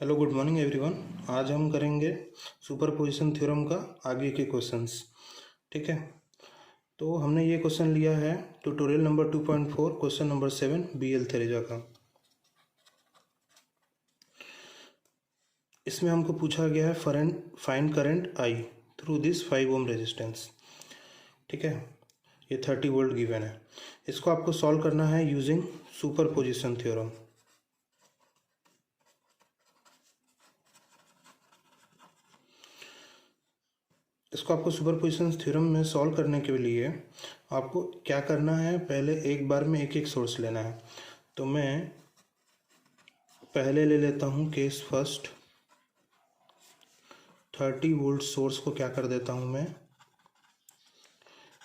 Hello good morning everyone. आज हम करेंगे सुपरपोजिशन थ्योरम का आगे के क्वेश्चंस। ठीक है, तो हमने ये क्वेश्चन लिया है tutorial number 2.4 question number 7 BL Teresa का। इसमें हमको पूछा गया है find current I through this 5 ohm resistance. ठीक है, ये 30 वोल्ट गिवन है। इसको आपको सॉल्व करना है यूजिंग सुपरपोजिशन थ्योरम। इसको आपको सुपरपोजिशन थ्योरम में सॉल्व करने के लिए आपको क्या करना है, पहले एक बार में एक एक सोर्स लेना है। तो मैं पहले ले लेता हूँ केस फर्स्ट। 30 वोल्ट सोर्स को क्या कर देता हूँ, मैं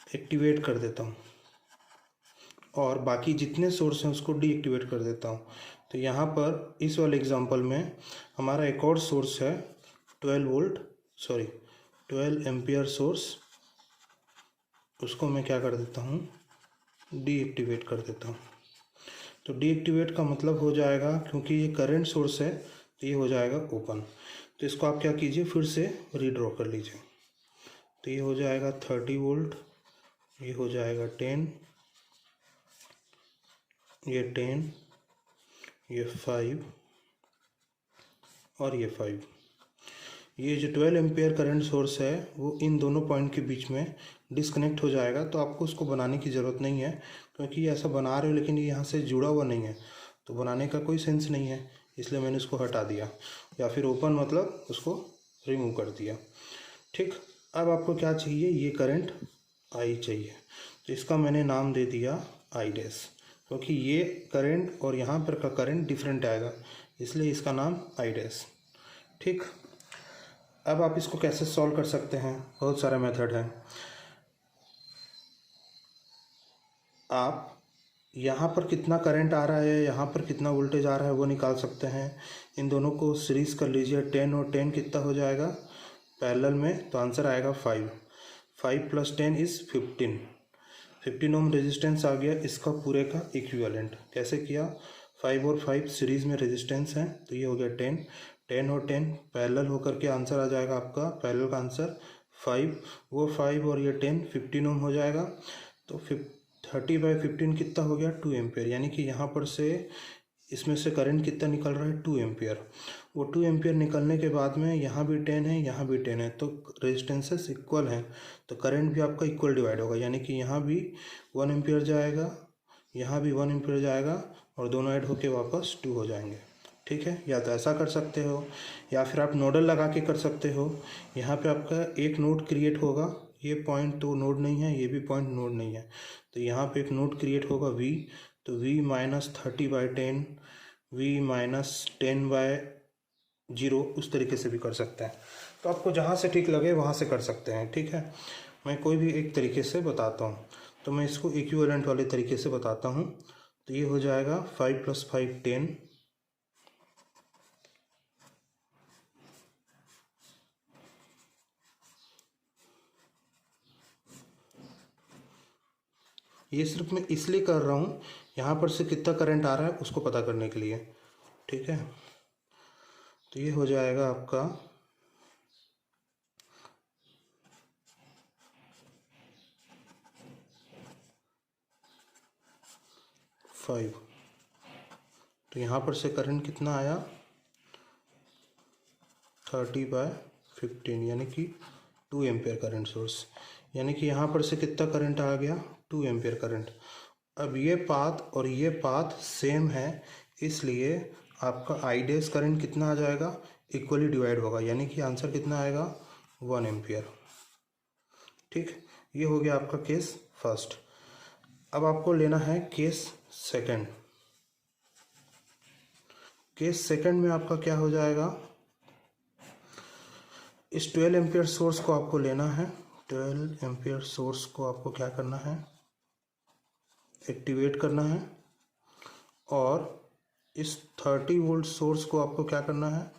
एक्टिवेट कर देता हूँ और बाकी जितने सोर्स हैं उसको डीएक्टिवेट कर देता हूँ। तो यहाँ पर इस वाले एग्जांपल में हमारा एक और सोर्स है 12 एम्पियर सोर्स, उसको मैं क्या कर देता हूँ, डीएक्टिवेट कर देता हूँ। तो डीएक्टिवेट का मतलब हो जाएगा, क्योंकि ये करंट सोर्स है तो ये हो जाएगा ओपन। तो इसको आप क्या कीजिए, फिर से रीड्रॉ कर लीजिए। तो ये हो जाएगा 30 वोल्ट, ये हो जाएगा 10, ये 10, ये 5 और ये 5। ये जो 12 एम्पियर करंट सोर्स है वो इन दोनों पॉइंट के बीच में डिस्कनेक्ट हो जाएगा। तो आपको उसको बनाने की ज़रूरत नहीं है, क्योंकि ये ऐसा बना रहे हो लेकिन ये यहाँ से जुड़ा हुआ नहीं है, तो बनाने का कोई सेंस नहीं है, इसलिए मैंने इसको हटा दिया, या फिर ओपन मतलब उसको रिमूव कर दिया। ठीक, अब आपको क्या चाहिए, ये करंट I चाहिए। तो इसका मैंने नाम दे दिया I डैश, क्योंकि ये करंट और यहाँ पर का करंट डिफरेंट आएगा, इसलिए इसका नाम I डैश। ठीक, अब आप इसको कैसे सॉल्व कर सकते हैं, बहुत सारे मेथड हैं। आप यहाँ पर कितना करंट आ रहा है, यहाँ पर कितना वोल्टेज आ रहा है वो निकाल सकते हैं। इन दोनों को सीरीज कर लीजिए, 10 और 10 कितना हो जाएगा पैरेलल में, तो आंसर आएगा 5। 5 + 10 इज़ 15 ओम रेजिस्टेंस आ गया इसका पूरे का इक्विवेलेंट। कैसे किया, 5 और 5 सीरीज में रेजिस्टेंस है, तो ये हो गया 10 और 10 पैरेलल होकर के आंसर आ जाएगा आपका, पैरेलल का आंसर 5, वो 5 और ये 10 15 ओम हो जाएगा। तो 30/15 कितना हो गया, 2 एम्पियर। यानी कि यहाँ पर से इसमें से करंट कितना निकल रहा है, 2 एम्पियर। वो 2 एम्पियर निकलने के बाद में यहाँ भी 10 है, यहाँ भी 10 है, तो रेजिस्टेंसेस इक्वल हैं, तो करंट भी आपका इक्वल डिवाइड होगा। यानी कि यहाँ भी 1 एम्पियर जाएगा, यहाँ भी 1 एम्पियर जाएगा, और दोनों ऐड होके वापस 2 हो जाएंगे। ठीक है, या तो ऐसा कर सकते हो, या फिर आप नोडल लगा के कर सकते हो। यहाँ पे आपका एक नोड क्रिएट होगा, ये पॉइंट तो नोड नहीं है, ये भी पॉइंट नोड नहीं है, तो यहाँ पे एक नोड क्रिएट होगा V, तो V - 30/10, V - 10/0, उस तरीके से भी कर सकते हैं। तो आपको जहाँ से ठीक लगे वहाँ से कर सकते हैं। ठीक है, मैं कोई भी एक तरीके से बताता हूँ, तो मैं इसको इक्विवेलेंट वाले तरीके से बताता हूँ। तो ये हो जाएगा 5 + 5 10, ये सिर्फ मैं इसलिए कर रहा हूँ, यहाँ पर से कितना करंट आ रहा है उसको पता करने के लिए। ठीक है, तो ये हो जाएगा आपका 5। तो यहाँ पर से करंट कितना आया, 30/15, यानी कि 2 एम्पियर करंट सोर्स। यानी कि यहाँ पर से कितना करंट आ गया, 2 एम्पियर करंट। अब ये पाथ और ये पाथ सेम है, इसलिए आपका I डैश करंट कितना आ जाएगा, इक्वली डिवाइड होगा, यानी कि आंसर कितना आएगा, 1 एम्पियर। ठीक, ये हो गया आपका केस फर्स्ट। अब आपको लेना है केस सेकंड। केस सेकंड में आपका क्या हो जाएगा, इस 12 एम्पियर सोर्स को आपको लेना है। 12 एम्पियर सोर्स को आपको क्या करना है, एक्टिवेट करना है, और इस 30 वोल्ट सोर्स को आपको क्या करना है,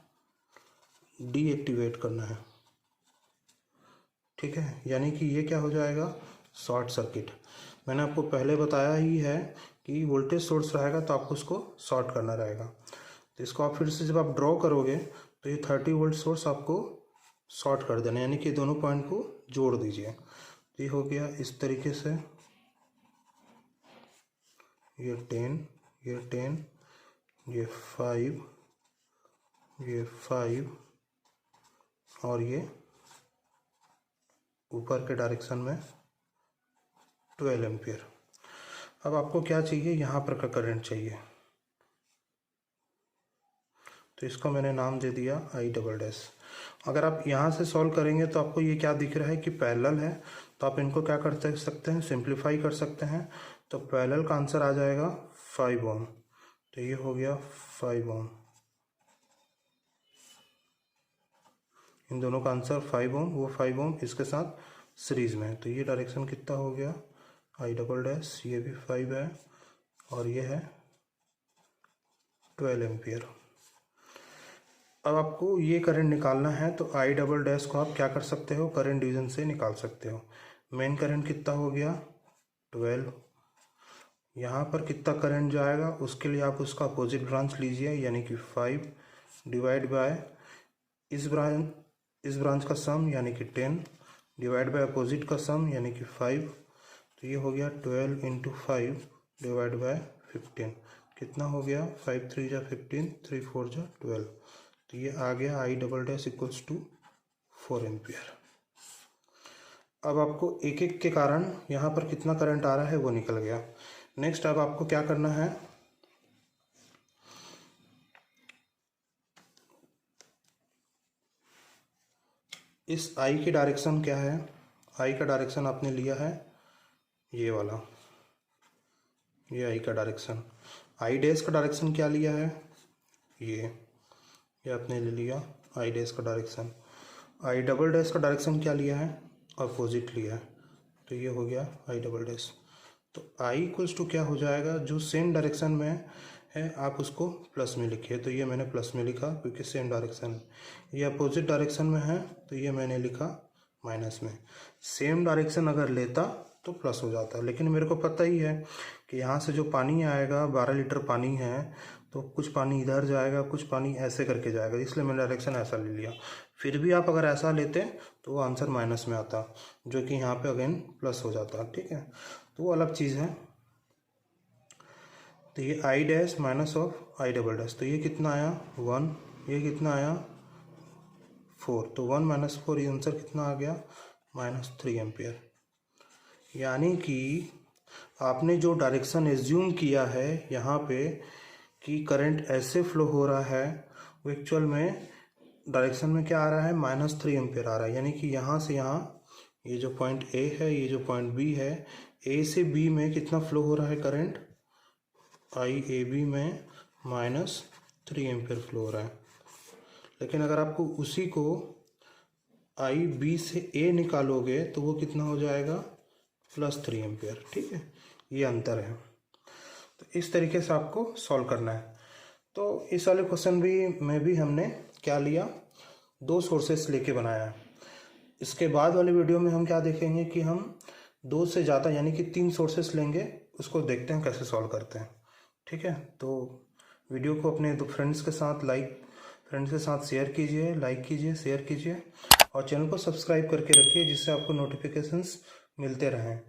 डीएक्टिवेट करना है। ठीक है, यानी कि ये क्या हो जाएगा, शॉर्ट सर्किट। मैंने आपको पहले बताया ही है कि वोल्टेज सोर्स रहेगा तो आपको उसको शॉर्ट करना रहेगा। तो इसको आप फिर से जब आप ड्रॉ करोगे तो ये 30 वोल्ट सोर्स आपको शॉर्ट कर देना, यानी कि दोनों पॉइंट को जोड़ दीजिए। तो ये हो गया इस तरीके से, ये 10, ये 10, ये 5, ये 5 और ये ऊपर के डायरेक्शन में 12 एम्पियर। अब आपको क्या चाहिए, यहाँ पर का करंट चाहिए, तो इसको मैंने नाम दे दिया I'। अगर आप यहाँ से सॉल्व करेंगे तो आपको ये क्या दिख रहा है कि पैरेलल है, तो आप इनको क्या कर सकते हैं, सिंप्लीफाई कर सकते हैं। तो पैरेलल का आंसर आ जाएगा 5 ओम। तो ये हो गया 5 ओम, इन दोनों का आंसर 5 ओम, वो 5 ओम इसके साथ सीरीज में है। तो ये डायरेक्शन कितना हो गया I', ये भी 5 है और ये है 12 एम्पियर। अब आपको ये करंट निकालना है, तो I'' को आप क्या कर सकते हो, करंट डिवीजन से निकाल सकते हो। मेन करंट कितना हो गया 12, यहाँ पर कितना करंट जाएगा उसके लिए आप उसका अपोजिट ब्रांच लीजिए, यानी कि 5 डिवाइड बाय इस ब्रांच का सम यानी कि 10 डिवाइड बाय अपोजिट का सम यानी कि 5। तो ये हो गया 12 × 5 डिवाइड बाय 15, कितना हो गया 5 3 जा 15, 3 4 जा 12। तो ये आ गया I'' इक्वल्स टू 4 एम्पियर। अब आपको एक एक के कारण यहाँ पर कितना करंट आ रहा है वो निकल गया। नेक्स्ट अब आपको क्या करना है, इस I की डायरेक्शन क्या है, I का डायरेक्शन आपने लिया है ये वाला, ये I का डायरेक्शन। I' का डायरेक्शन क्या लिया है, ये आपने ले लिया I' का डायरेक्शन। I'' का डायरेक्शन क्या लिया है, अपोजिट लिया है, तो ये हो गया I''। तो I इक्वल्स टू क्या हो जाएगा, जो सेम डायरेक्शन में है आप उसको प्लस में लिखिए। तो ये मैंने प्लस में लिखा क्योंकि सेम डायरेक्शन है। ये अपोजिट डायरेक्शन में है तो ये मैंने लिखा माइनस में। सेम डायरेक्शन अगर लेता तो प्लस हो जाता, लेकिन मेरे को पता ही है कि यहाँ से जो पानी आएगा 12 लीटर पानी है, तो कुछ पानी इधर जाएगा कुछ पानी ऐसे करके जाएगा, इसलिए मैंने डायरेक्शन ऐसा ले लिया। फिर भी आप अगर ऐसा लेते तो वो आंसर माइनस में आता, जो कि यहाँ पे अगेन प्लस हो जाता, ठीक है, तो वो अलग चीज़ है। तो ये I' माइनस ऑफ I'', तो ये कितना आया 1, ये कितना आया 4, तो 1 माइनस 4, ये आंसर कितना आ गया -3 एम्पियर। यानी कि आपने जो डायरेक्शन एज्यूम किया है यहाँ पे कि करंट ऐसे फ्लो हो रहा है, वो एक्चुअल में डायरेक्शन में क्या आ रहा है -3 एम्पियर आ रहा है। यानी कि यहाँ से यहाँ ये जो पॉइंट A है, ये जो पॉइंट B है, A से B में कितना फ्लो हो रहा है करंट, IAB में -3 एम्पियर फ्लो हो रहा है। लेकिन अगर आपको उसी को IB से A निकालोगे तो वो कितना हो जाएगा +3 एम्पियर, ठीक है, ये अंतर है। तो इस तरीके से आपको सॉल्व करना है। तो इस वाले क्वेश्चन में भी हमने क्या लिया, 2 सोर्सेस लेके बनाया है। इसके बाद वाले वीडियो में हम क्या देखेंगे कि हम 2 से ज़्यादा यानी कि 3 सोर्सेस लेंगे, उसको देखते हैं कैसे सॉल्व करते हैं, ठीक है। तो वीडियो को अपने फ्रेंड्स के साथ शेयर कीजिए, लाइक कीजिए, शेयर कीजिए और चैनल को सब्सक्राइब करके रखिए, जिससे आपको नोटिफिकेशंस मिलते रहें।